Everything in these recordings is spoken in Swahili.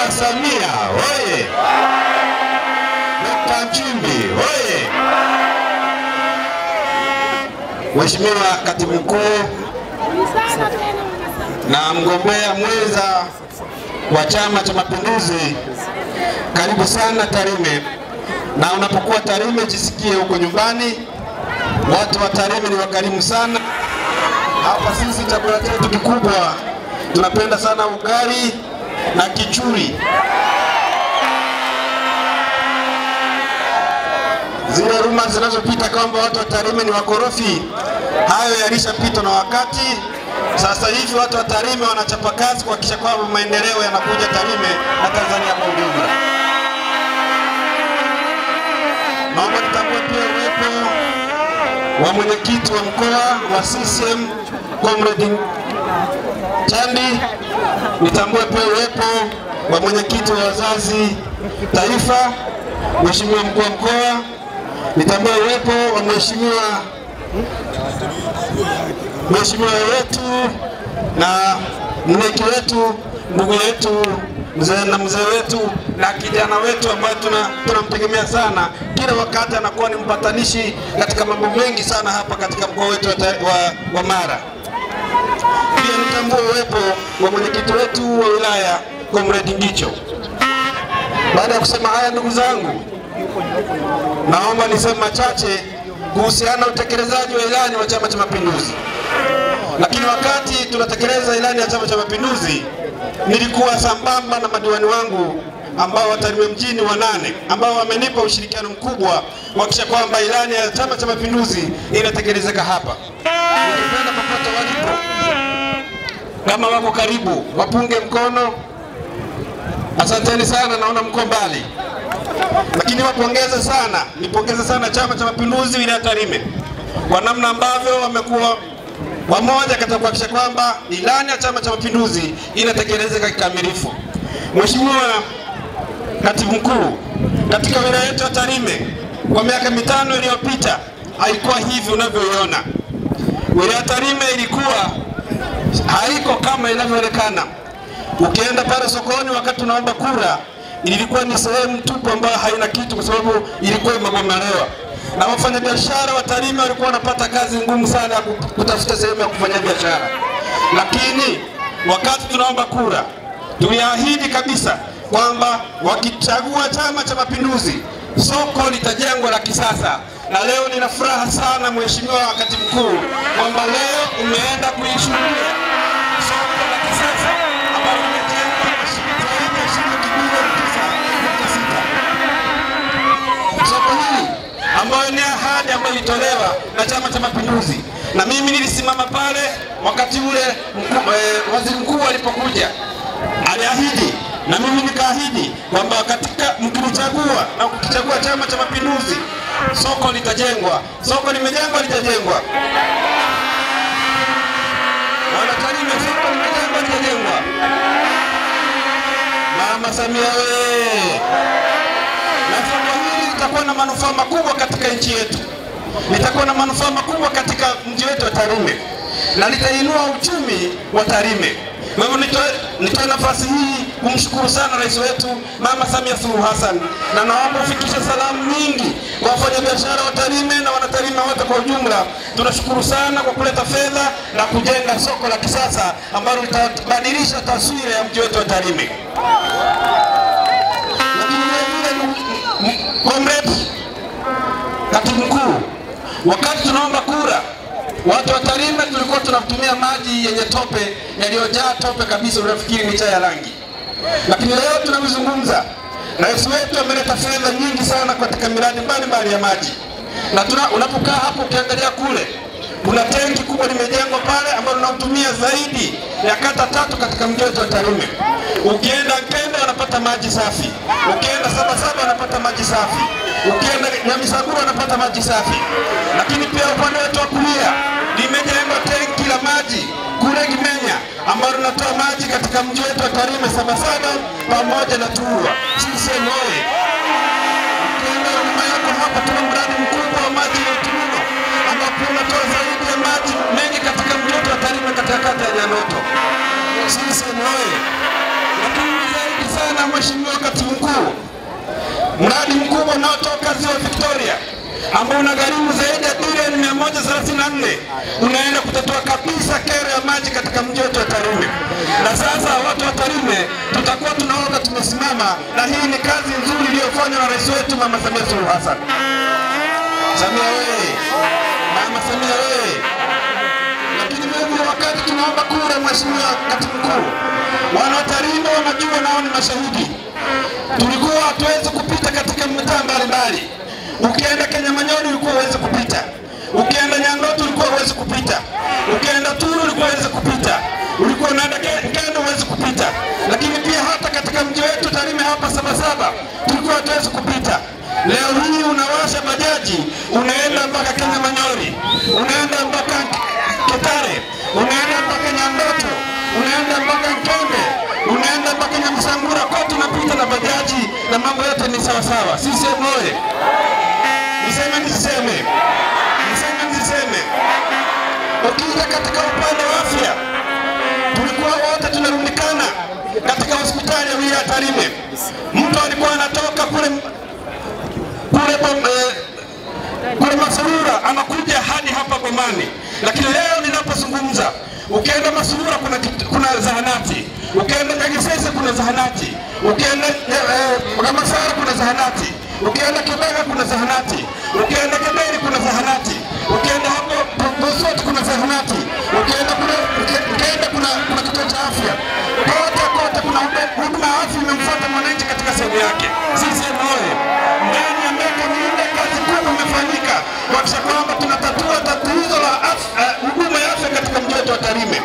Mama Samia oye! Dr. Nchimbi oye! Mheshimiwa Katibu Mkuu na mgombea mwenza wa Chama cha Mapinduzi, karibu sana Tarime. Na unapokuwa Tarime jisikie huko nyumbani. Watu wa Tarime ni wakarimu sana. Hapa sisi chakula chetu kikubwa tunapenda sana ugali na kichuri. Zile rumors zinazopita kwamba watu wa Tarime ni wakorofi, hayo yalishapita na wakati. Sasa hivi watu wa Tarime wanachapa kazi kuhakikisha kwamba maendeleo yanakuja Tarime na Tanzania kwa ujumla. Naomba nitambue pia uwepo wa mwenyekiti wa mkoa wa CCM Comrade Chandi. Nitambue pia uwepo wa mwenyekiti wa wazazi taifa Mheshimiwa mkuu wa mkoa. Nitambue uwepo wa mheshimiwa wetu na mneki wetu, ndugu yetu, mzee wetu na kijana wetu ambaye tunamtegemea sana. Kila wakati anakuwa ni mpatanishi katika mambo mengi sana hapa katika mkoa wetu wa Mara. Pia nitambue uwepo wa mwenyekiti wetu wa wilaya Comrade Ngicho. Baada ya kusema haya, ndugu zangu, naomba niseme machache kuhusiana na utekelezaji wa ilani wa Chama cha Mapinduzi. Lakini wakati tunatekeleza ilani ya Chama cha Mapinduzi, nilikuwa sambamba na madiwani wangu ambao wa Tarime mjini 8 ambao wamenipa ushirikiano mkubwa kuhakikisha kwamba ilani ya Chama cha Mapinduzi inatekelezeka hapa. Ningependa popote walipo, kama wako karibu, wapunge mkono. Asanteni sana, naona mko mbali. Lakini nipongeze sana Chama cha Mapinduzi wilaya Tarime kwa namna ambavyo wamekuwa pamoja katika kuhakikisha kwamba ilani ya Chama cha Mapinduzi inatekelezeka kikamilifu. Mheshimiwa Katibu Mkuu, katika wilaya yetu ya Tarime kwa miaka 5 iliyopita haikuwa hivi unavyoiona. Wilaya Tarime ilikuwa haiko kama inavyoonekana. Ukienda pale sokoni wakati tunaomba kura, ilikuwa ni sehemu tupu ambayo haina kitu kwa sababu ilikuwa imegombelewa. Na wafanyabiashara wa Tarime walikuwa wanapata kazi ngumu sana ya kutafuta sehemu ya kufanya biashara. Lakini wakati tunaomba kura, tuliahidi kabisa kwamba wakichagua Chama cha Mapinduzi, soko litajengwa la kisasa. Na leo nina furaha sana Mheshimiwa Katibu Mkuu kwamba leo umeenda kuishuhudia soko la kisasa ambalo limejengwa kwa shilingi bilioni 9.6. Soko hili ambayo ni ahadi ambayo ilitolewa na Chama cha Mapinduzi, na mimi nilisimama pale wakati ule waziri mkuu alipokuja, aliahidi na mimi nikaahidi kwamba katika mkinichagua na kukichagua Chama cha Mapinduzi, soko litajengwa. Soko limejengwa, litajengwa. Wana Tarime, soko limejengwa, litajengwa. Mama Samia wewe! Na soko hili litakuwa na manufaa makubwa katika nchi yetu. Litakuwa na manufaa makubwa katika mji wetu wa Tarime na litainua uchumi wa Tarime. Mimi nitoe nafasi hii kumshukuru sana rais wetu Mama Samia Suluhu Hassan, na naomba ufikishe salamu nyingi kwa wafanyabiashara wa Tarime na wanatarime wote kwa ujumla. Tunashukuru sana kwa kuleta fedha na kujenga soko la kisasa ambalo litabadilisha taswira ya mji wetu wa Tarime. Lakini vile Comrade Katibu Mkuu, wakati tunaomba kura, watu wa Tarime tulikuwa tunatumia maji yenye tope, yaliyojaa tope kabisa, unafikiri ni chai ya rangi. Lakini leo tunazungumza, rais wetu ameleta fedha nyingi sana katika miradi mbalimbali ya maji. Na unapokaa hapo ukiangalia kule, kuna tenki kubwa limejengwa pale ambalo linatumia zaidi ya kata 3 katika mji wetu wa Tarime. Ukienda Nkende wanapata maji safi, ukienda Sabasaba wanapata maji safi, ukienda Nyamisaguru wanapata maji safi. Lakini pia upande wetu wa kulia limejengwa tenki la maji kule Kimenya ambalo linatoa maji katika mji wetu wa Tarime, Sabasaba pamoja na Turwa. Sisi moyo. Ukienda nyuma yako hapa tuna mradi mkubwa wa maji ya Turwa ambapo unatoa zaidi ya maji mengi katika mji wetu wa Tarime katika kata ya Nyanoto. Sisi moyo. Lakini zaidi sana Mheshimiwa Katibu Mkuu, mradi mkubwa unaotoka Ziwa Victoria ambao unagharimu zaidi ya bilioni 134 unaenda kutatua kabisa kero ya maji katika mji wetu wa Tarime. Na sasa watu wa Tarime tutakuwa tunaoga tumesimama, na hii ni kazi nzuri iliyofanywa na rais wetu Mama Samia Suluhu Hassan. Samia wewe, Mama Samia wewe. Lakini vile wakati tunaomba kura, Mheshimiwa Katibu Mkuu, wana Tarime wanajua nao ni mashahidi. Tulikuwa hatuwezi kupita katika mitaa mbalimbali. Ukienda Kenyamanyoni ulikuwa huwezi kupita. Ukienda Nyangoto ulikuwa huwezi kupita. Ukienda Turu ulikuwa huwezi kupita. Ulikuwa unaenda Kendo huwezi kupita. Lakini pia hata katika mji wetu Tarime hapa Sabasaba tulikuwa hatuwezi kupita. Leo hii unawasha bajaji, unaenda mpaka Kenyamanyoni, unaenda mpaka Kitare, unaenda mpaka Nyangoto, unaenda mpaka Nkembe, unaenda mpaka Nyamsangura, kote tunapita na bajaji na mambo yote ni sawa sawa. Sisi moyo. Niseme. Ukija katika upande wa afya, tulikuwa wote tunarundikana katika hospitali ya wilaya Tarime. Mtu alikuwa anatoka kule Masurura anakuja hadi hapa Bomani. Lakini leo ninapozungumza, ukienda Masurura kuna zahanati, ukienda Nyagisese kuna zahanati, ukienda Masara kuna zahanati, ukienda Kibega kuna zahanati, ukienda Keberi kuna zahanati, ukienda hapo Bosot kuna zahanati, ukienda kuna kituo cha afya. Kote kuna huduma ya afya imemfuata mwananchi katika sehemu yake. Sisi moyo. Ndani ya miaka minne kazi kubwa imefanyika kuhakikisha kwamba tunatatua tatizo la huduma ya afya katika mji wetu wa Tarime.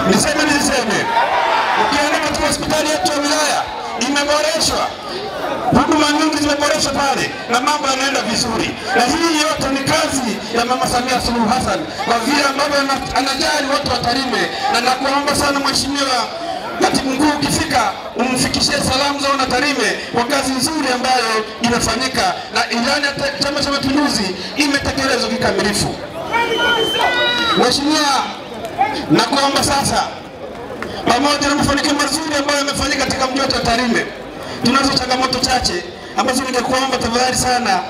Niseme. Ukienda katika hospitali yetu ya wilaya imeboreshwa. Huduma nyingi zimeboreshwa pale na mambo yanaenda vizuri. Na hii yote ni kazi ya Mama Samia Suluhu Hassan kwa vile ambavyo anajali watu wa Tarime. Na nakuomba sana Mheshimiwa Katibu Mkuu, ukifika umfikishie salamu za wana Tarime kwa kazi nzuri ambayo inafanyika na ilani ya Chama cha Mapinduzi imetekelezwa kikamilifu. Mheshimiwa, nakuomba sasa, pamoja na mafanikio mazuri ambayo yamefanyika katika mji wetu wa Tarime, tunazo changamoto chache ambazo ningekuomba tafadhali sana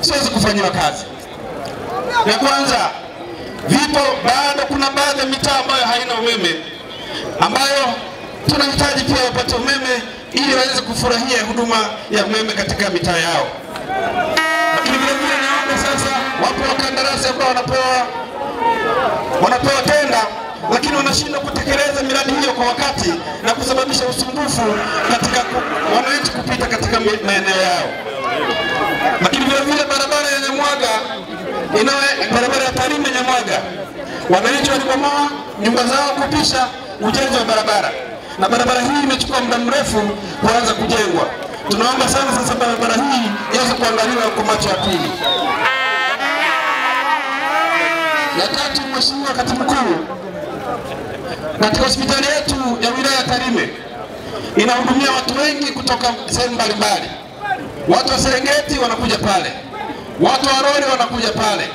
siwezi kufanyiwa kazi. Ya kwanza, kuna baadhi ya mitaa ambayo haina umeme, ambayo tunahitaji pia wapate umeme ili waweze kufurahia huduma ya umeme katika mitaa yao. Lakini vile naomba sasa, wapo wakandarasi ambao wanapewa tenda lakini wanashindwa kutekeleza miradi hiyo kwa wakati na kusababisha usumbufu katika wananchi kupita katika maeneo yao. Lakini vile barabara ya Nyamwaga, barabara ya Tarime Nyamwaga, wananchi walibomoa nyumba zao kupisha ujenzi wa barabara, na barabara hii imechukua muda mrefu kuanza kujengwa. Tunaomba sana sasa barabara hii iweze kuangaliwa kwa macho ya pili. Ya tatu, Mheshimiwa Katibu Mkuu, katika hospitali yetu ya wilaya Tarime inahudumia watu wengi kutoka sehemu mbalimbali. Watu wa Serengeti wanakuja pale, watu wa Rori wanakuja pale,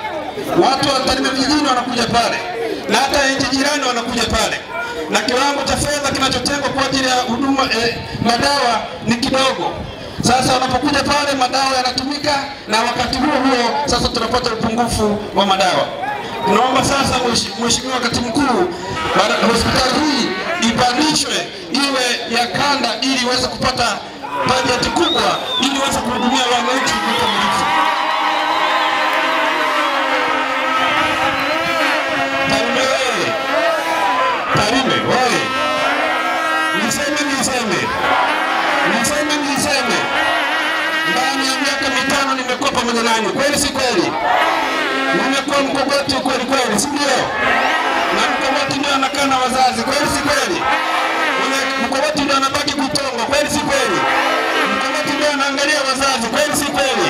watu wa Tarime vijijini wanakuja pale, na hata nchi jirani wanakuja pale. Na kiwango cha fedha kinachotengwa kwa ajili ya huduma madawa ni kidogo. Sasa wanapokuja pale madawa yanatumika, na wakati huo sasa tunapata upungufu wa madawa. Tunaomba sasa Mheshimiwa Katibu Mkuu, hospitali hii ipandishwe iwe ya kanda ili iweze kupata bajeti kubwa ili iweze kuhudumia wananchi kikamilifu. Tarime wewe. Niseme. Ndani ya miaka 5 nimekuwa pamoja nanyi. Kweli si kweli? Nimekuwa Mkogoti kweli, si ndio? Na Mkogoti ndio anakaa na wazazi, kweli si kweli? Mkogoti ndio anabaki kutonga, kweli si kweli? Mkogoti ndio anaangalia wazazi, kweli si kweli?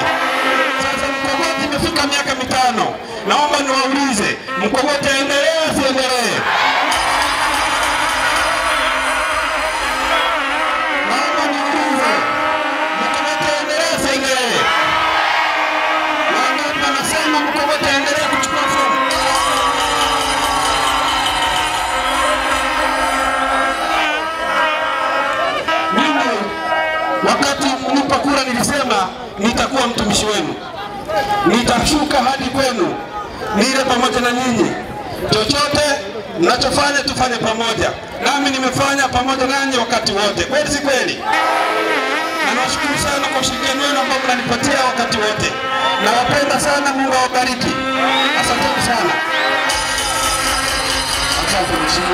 Sasa Mkogoti imefika miaka 5. Naomba niwaulize, Mkogoti aendelee asiendelee? Naomba niulize, Mkogoti aendelee asiendelee? Nasema Mkogoti aendelee kuchukua fomu. nitakuwa mtumishi wenu, nitashuka hadi kwenu, nile pamoja na nyinyi. Chochote mnachofanya tufanye pamoja, nami nimefanya pamoja nanyi wakati wote. Kweli si kweli? Na nawashukuru sana kwa ushirikiano wenu ambao mnanipatia wakati wote. Nawapenda sana, Mungu awabariki. Asante sana. Asante.